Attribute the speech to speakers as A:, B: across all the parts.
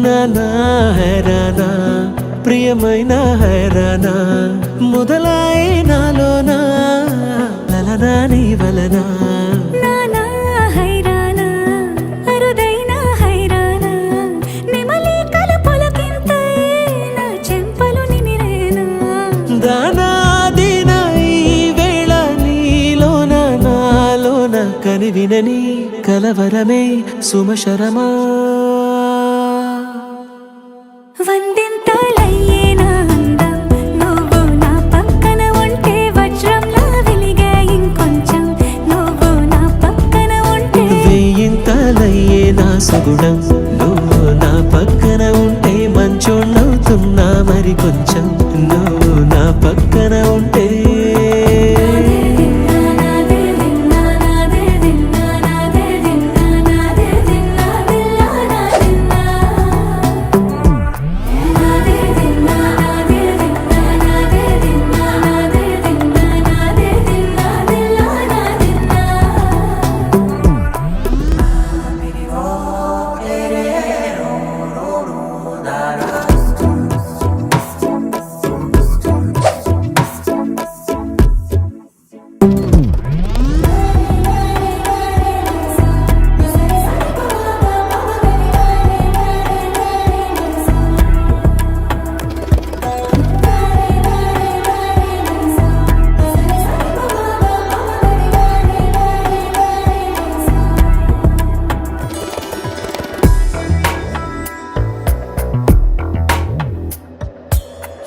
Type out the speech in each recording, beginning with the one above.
A: నానా హైరానా ప్రియమైన హైరానా మొదలై నాలోనా లలనా నీ వలనా
B: నానా హైరానా అరుదైన హైరానా నెమలి కలపులకింతై నా చెంపలు నిమిరేనా
A: దానాదిన ఈ వేళ నీలోన నాలోన కనివినని కలవరమే సుమశరమా
B: వందింతలయ్యేనా అందం నువ్వు నా పక్కన ఉంటే వజ్రంలా వెలిగే ఇంకొంచెం నువ్వు నా పక్కన ఉంటే
A: వేయింతలయ్యే నా సుగుణం నువ్వు నా పక్కన ఉంటే మంచోళ్ళవుతున్నా మరి కొంచెం నువ్వు నా పక్కన ఉంటే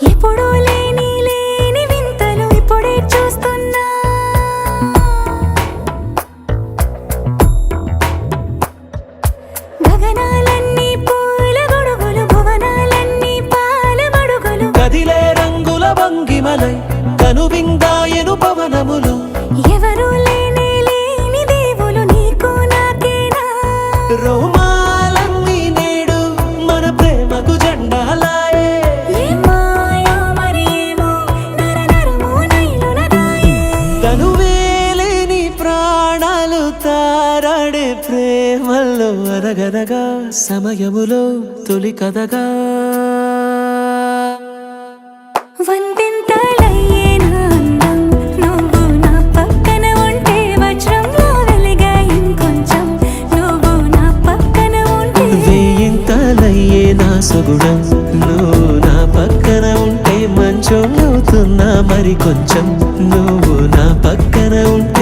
B: ఎప్పుడూ లేని వింతలు ఇప్పుడే చూస్తున్నా గగనాలన్నీ పూల గొడుగులు భువనాలన్నీ పాల మడుగులు
A: కదిలే రంగుల భంగిమలై కనువిందాయను పవనములు
B: ఎవరూ లేని దేవులు నీకు నాకేనా
A: రోమాలన్నీ నేడు మన ప్రేమకు జెండాలాయే
B: ఏమాయో మరి ఏమో నరనరమో నైలున దాయే
A: తనువేలేని ప్రాణాలు తారాడే ప్రేమల్లో అనగనగా సమయములో తొలి కథగా
B: వందింతలయ్యేనా అందం నువ్వు నా పక్కన ఉంటే వజ్రంలా వెలిగే ఇంకొంచెం నువ్వు నా పక్కన ఉంటే
A: వేయింతలయ్యే నా సుగుణం నువ్వు నా పక్కన ఉంటే మంచోళ్ళవుతున్నా మరి కొంచెం నువ్వు నా పక్కన ఉంటే